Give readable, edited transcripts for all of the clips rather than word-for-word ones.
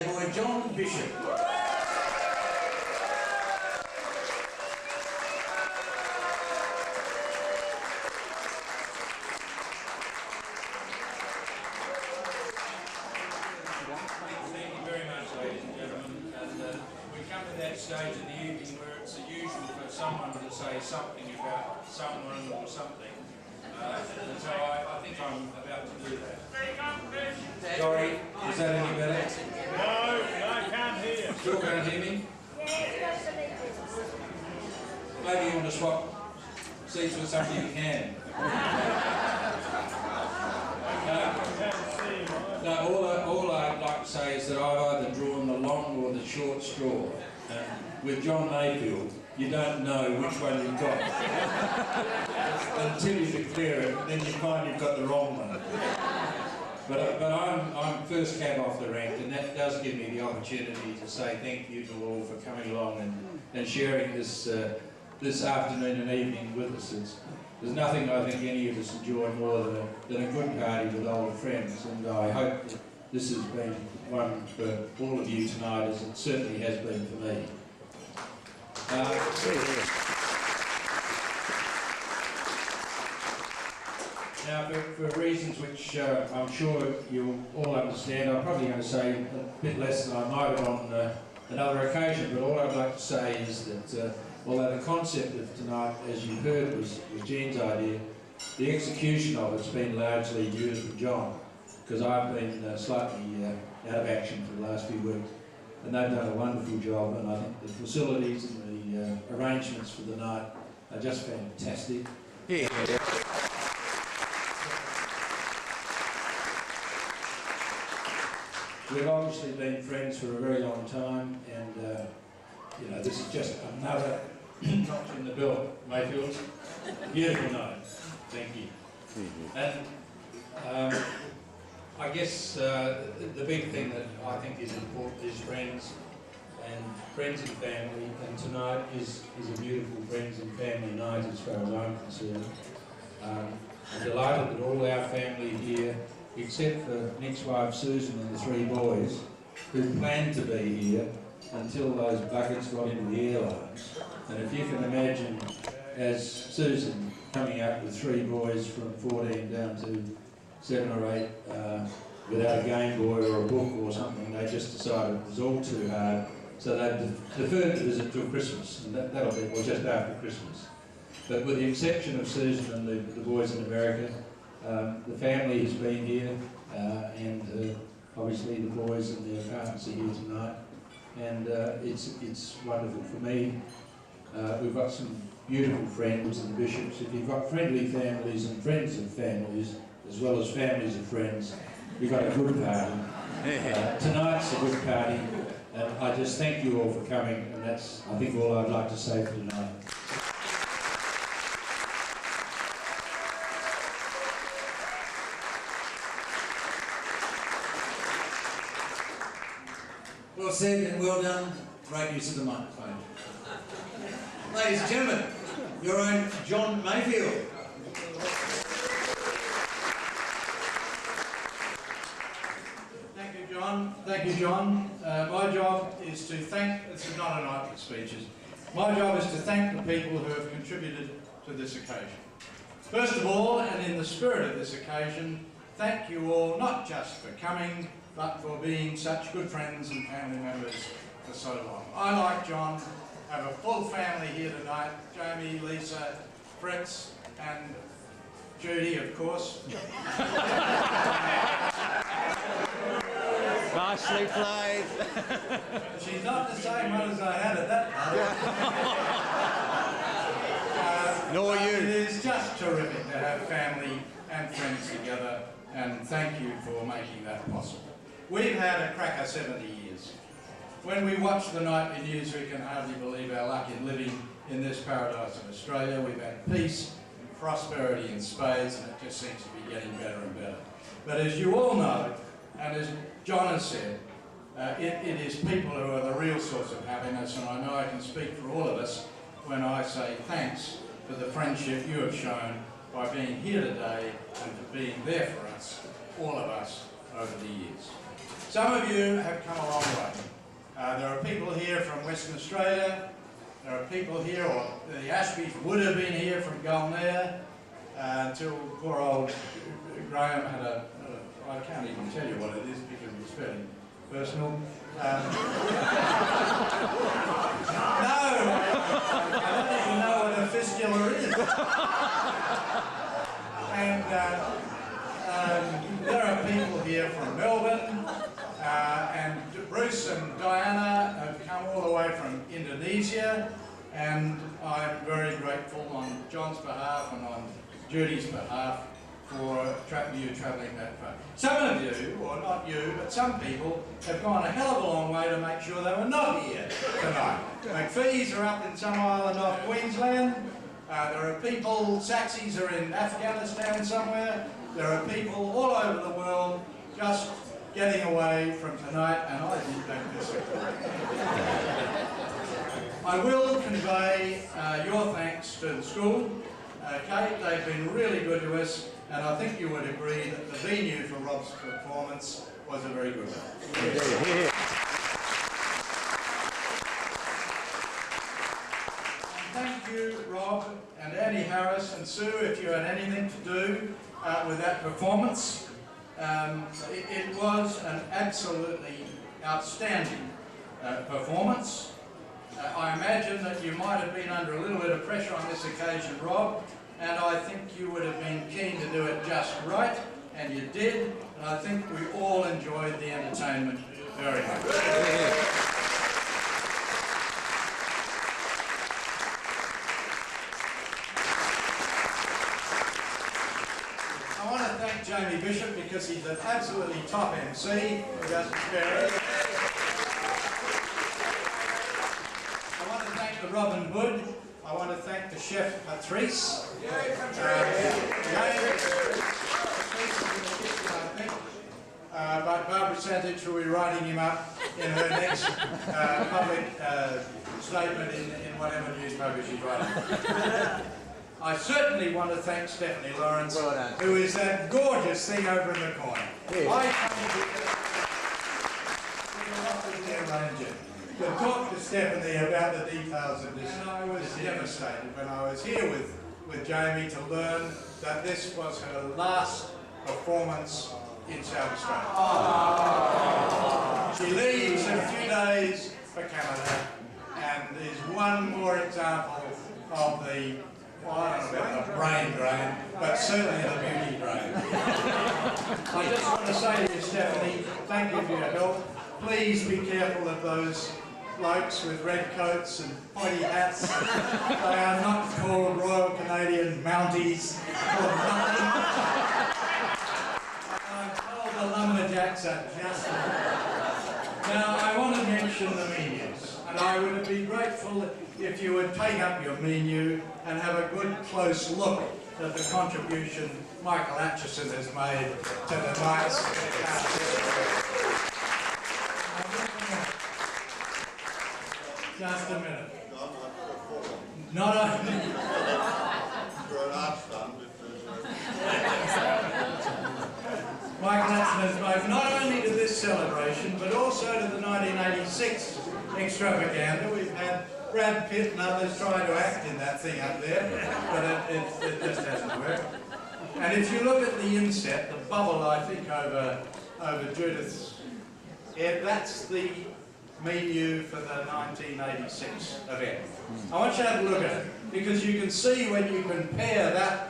Boy John Bishop. Thank you very much, ladies and gentlemen. And we come to that stage in the evening where it's usual for someone to say something about someone or something. And so I think I'm about to do that. Sorry, is that any better? No, I can't hear. Still can't hear me? Maybe you want to swap seats with somebody who can. No, all I'd like to say is that I've either drawn the long or the short straw. With John Mayfield, you don't know which one you've got until you declare it, and then you find you've got the wrong one. But I'm first cab off the rank, and that does give me the opportunity to say thank you to all for coming along and sharing this afternoon and evening with us. There's nothing I think any of us enjoy more than a good party with old friends, and I hope that this has been one for all of you tonight, as it certainly has been for me. Now, for reasons which I'm sure you'll all understand, I'm probably going to say a bit less than I might have on another occasion, but all I'd like to say is that although the concept of tonight, as you heard, was Jean's idea, the execution of it's been largely due to John, because I've been slightly out of action for the last few weeks, and they've done a wonderful job, and I think the facilities and the arrangements for the night are just fantastic. Yeah. We've obviously been friends for a very long time, and you know, this is just another notch in the belt, Mayfield. Beautiful night. Thank you. And I guess the big thing that I think is important is friends and family, and tonight is a beautiful friends and family night as far as I'm concerned. I'm delighted that all our family here, except for Nick's wife Susan and the 3 boys, who planned to be here until those buckets got into the airlines. And if you can imagine, as Susan coming up with 3 boys from 14 down to 7 or 8 without a Game Boy or a book or something, they just decided it was all too hard. So they deferred the visit till Christmas, and that'll be, well, just after Christmas. But with the exception of Susan and the boys in America, the family has been here, and obviously the boys and their partners are here tonight, and it's wonderful for me. We've got some beautiful friends and bishops. If you've got friendly families and friends of families, as well as families of friends, you've got a good party. Tonight's a good party, and I just thank you all for coming, and that's, I think, all I'd like to say for tonight. Well said and well done. Great use of the microphone. Ladies and gentlemen, your own John Mayfield. Thank you, John. Thank you, John. My job is to thank, this is not a night for speeches, my job is to thank the people who have contributed to this occasion. First of all, and in the spirit of this occasion, thank you all not just for coming, but for being such good friends and family members for so long. I, like John, have a full family here tonight: Jamie, Lisa, Fritz, and Judy, of course. Nicely played. She's not the same one as I had at that time. Nor you. It is just terrific to have family and friends together, and thank you for making that possible. We've had a cracker 70 years. When we watch the nightly news, we can hardly believe our luck in living in this paradise of Australia. We've had peace and prosperity in spades, and it just seems to be getting better and better. But as you all know, and as John has said, it is people who are the real source of happiness, and I know I can speak for all of us when I say thanks for the friendship you have shown by being here today and for being there for us, all of us, over the years. Some of you have come a long way. There are people here from Western Australia. There are people here, or the Ashbys would have been here from Galnea, until poor old Graham had I can't even tell you what it is because it's fairly personal. No, I don't even know what a fistula is. And there are people here from Melbourne, and Bruce and Diana have come all the way from Indonesia, and I'm very grateful on John's behalf and on Judy's behalf for you travelling that far. Some of you, or not you, but some people have gone a hell of a long way to make sure they were not here tonight. McPhee's are up in some island off Queensland. There are people, Saxys are in Afghanistan somewhere. There are people all over the world just getting away from tonight, and I did make this. I will convey your thanks to the school. Kate, they've been really good to us, and I think you would agree that the venue for Rob's performance was a very good one. Yes. Thank you, Rob and Annie Harris and Sue, if you had anything to do with that performance. It was an absolutely outstanding performance. I imagine that you might have been under a little bit of pressure on this occasion, Rob, and I think you would have been keen to do it just right, and you did, and I think we all enjoyed the entertainment very much. I want to thank Jamie Bishop because he's an absolutely top MC who doesn't spare it. I want to thank the Robin Hood. I want to thank the chef Patrice. But Barbara Santich will be writing him up in her next public statement in whatever newspaper she's writing. I certainly want to thank Stephanie Lawrence, who is that gorgeous thing over in the corner. I to talk to Stephanie about the details of this, and I was devastated when I was here with Jamie to learn that this was her last performance in South Australia. She leaves in a few days for Canada, and is one more example of the, well, I don't know about the brain drain, but certainly the beauty drain. I just want to say to you, Stephanie, thank you for your help. Please be careful of those blokes with red coats and pointy hats. They are not called Royal Canadian Mounties for nothing. I'm told the lumberjacks are just... Now, I want to mention the menus, and I would be grateful if you would take up your menu and have a good close look at the contribution Michael Atchison has made to the night's Just a minute. Not only... Michael Atchison has made not only to this celebration, but also to the 1986 extravaganza. We've had Brad Pitt and others trying to act in that thing up there, but it just hasn't worked. And if you look at the inset, the bubble, I think, over Judith's head, that's the menu for the 1986 event. I want you to have a look at it, because you can see when you compare that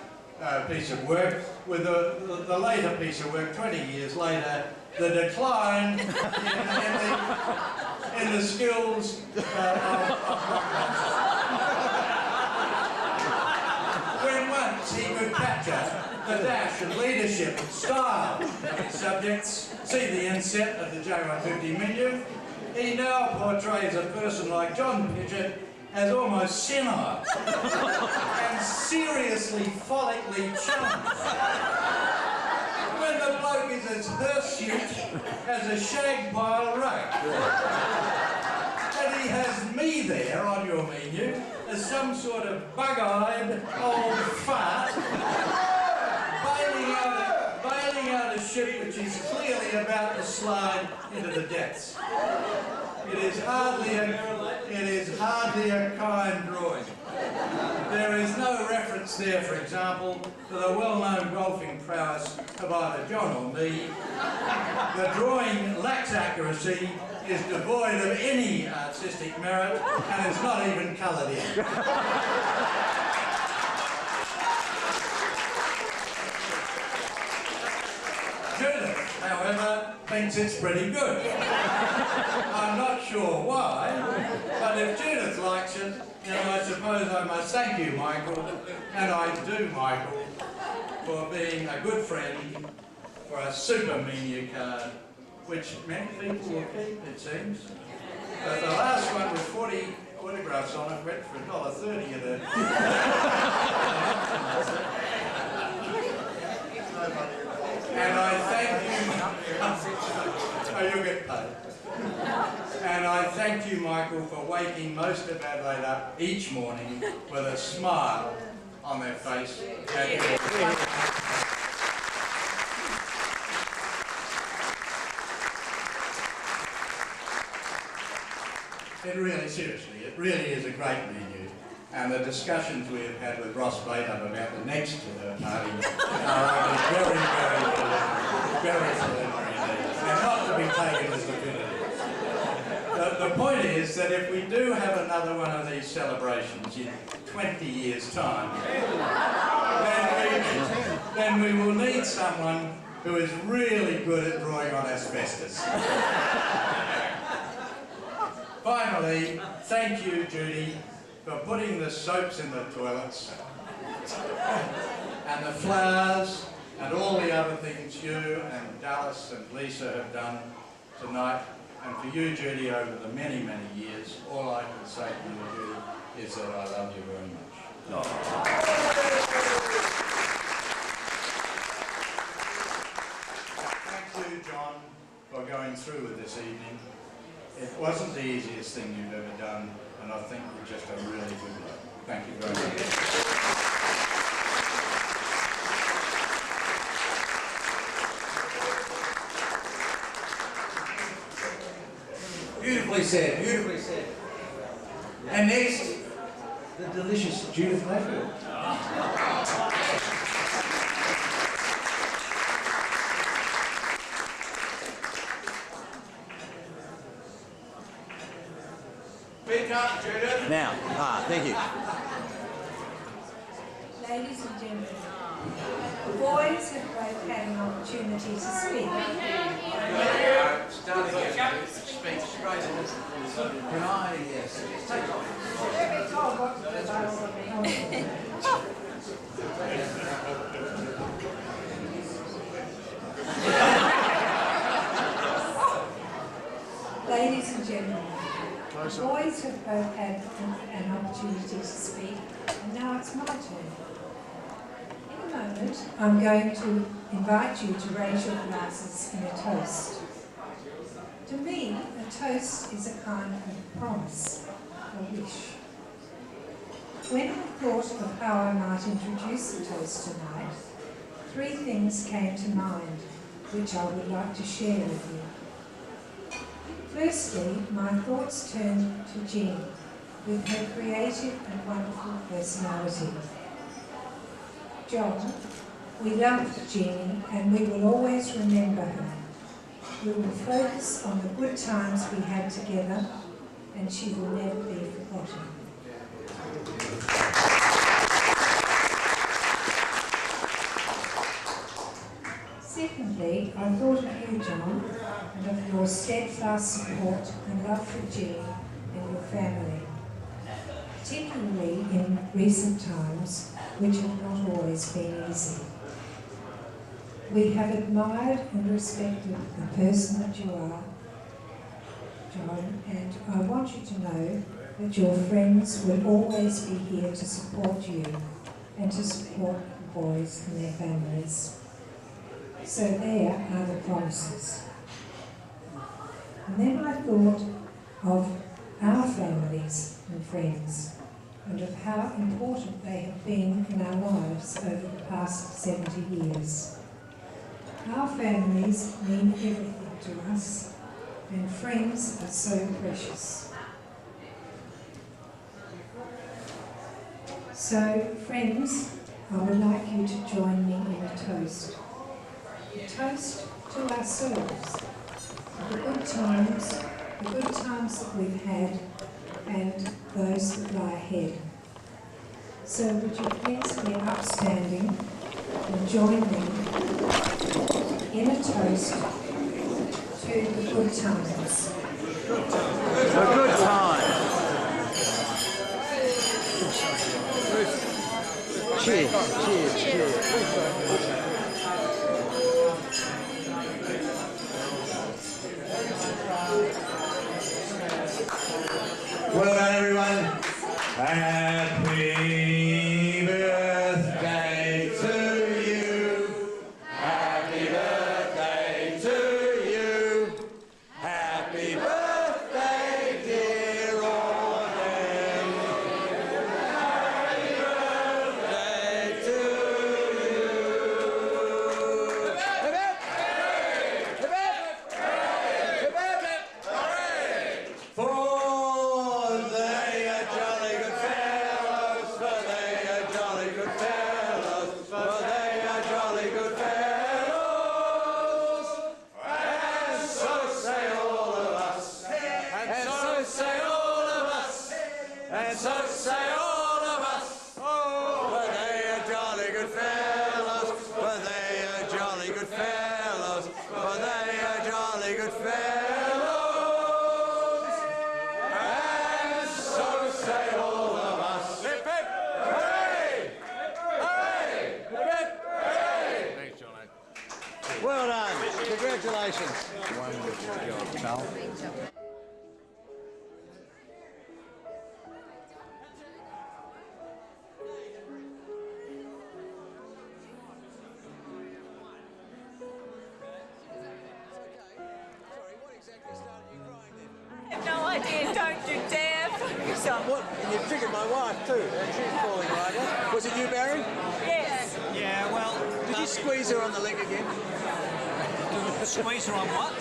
piece of work with the later piece of work 20 years later, the decline in the skills when once he could capture the dash and leadership and style of his subjects, see the inset of the J150 menu, he now portrays a person like John Pidgett as almost senile and seriously follically challenged. When the bloke is as hirsute as a shag pile rake. And he has me there on your menu as some sort of bug-eyed old fart bailing out bailing out a ship which is clearly about to slide into the depths. It is hardly a kind drawing. There is no reference there, for example, to the well-known golfing prowess of either John or me. The drawing lacks accuracy, is devoid of any artistic merit, and is not even coloured in. Judith, however, thinks it's pretty good. I'm not sure why, but if Judith likes it, then I suppose I must thank you, Michael, and I do, Michael, for being a good friend, for a super menu card, which many people will keep, it seems. But the last one with 40 autographs on it went for $1.30 at a... And I thank you... Oh, you'll get paid. And I thank you, Michael, for waking most of Adelaide up each morning with a smile on their face. It really, seriously, it really is a great menu. And the discussions we have had with Ross Batum about the next party are very, very preliminary indeed. And not to be taken as definitive. The point is that if we do have another one of these celebrations in 20 years' time, then we will need someone who is really good at drawing on asbestos. Finally, thank you, Judy, for putting the soaps in the toilets and the flowers and all the other things you and Dallas and Lisa have done tonight. And for you, Judy, over the many, many years, all I can say to you, Judy, is that I love you very much. Thank you, John, for going through with this evening. It wasn't the easiest thing you've ever done, and I think you're just a really good one. Thank you very much. Beautifully said, beautifully said. And next, the delicious Judith Mayfield. Speak up, Judith. Now, thank you. Ladies and gentlemen, the boys have both had an opportunity to speak. Start again. Speak straight in. Can I, yes. Ladies and gentlemen, the boys have both had an opportunity to speak, and now it's my turn. In a moment, I'm going to invite you to raise your glasses in a toast. To me, a toast is a kind of promise, a wish. When I thought of how I might introduce the toast tonight, three things came to mind, which I would like to share with you. Firstly, my thoughts turned to Jean, with her creative and wonderful personality. John, we loved Jean and we will always remember her. We will focus on the good times we had together, and she will never be forgotten. Secondly, I thought of you, John, and of your steadfast support and love for Jean and your family, particularly in recent times, which have not always been easy. We have admired and respected the person that you are, John, and I want you to know that your friends will always be here to support you and to support the boys and their families. So there are the promises. And then I thought of our families and friends and of how important they have been in our lives over the past 70 years. Our families mean everything to us, and friends are so precious. So, friends, I would like you to join me in a toast. A toast to ourselves, the good times that we've had, and those that lie ahead. So would you please be upstanding and join me in a toast to the good times. A good time. Cheers, cheers, cheers. Well done, everyone. Happy birthday to you. Happy birthday to you. Happy birthday, dear Auden. Happy birthday to you. For they are jolly good fellows, for they are jolly good fellows, for they are jolly good fellows. And so say all of us, and so say all of us, and so say all of us. Oh, for they are jolly good fellows, for they are jolly good fellows, for they are jolly good fellows. And so say all of us. Hip hip! Hooray! Hooray! Hip hip! Hooray! Thanks, John. Well done. Congratulations. Wonderful job, Charles. I have no idea. Don't you dare focus on. What? And you triggered my wife too, and she's falling right now. Was it you, Barry? Yes. Yeah, well, Did you squeeze her on the leg again? squeeze her on what?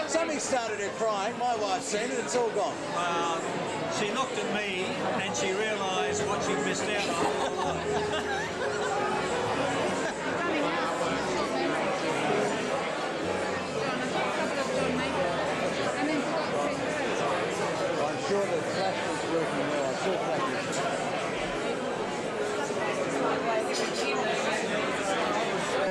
Something started her crying. My wife's seen it. It's all gone. She looked at me and she realised what she'd missed out on.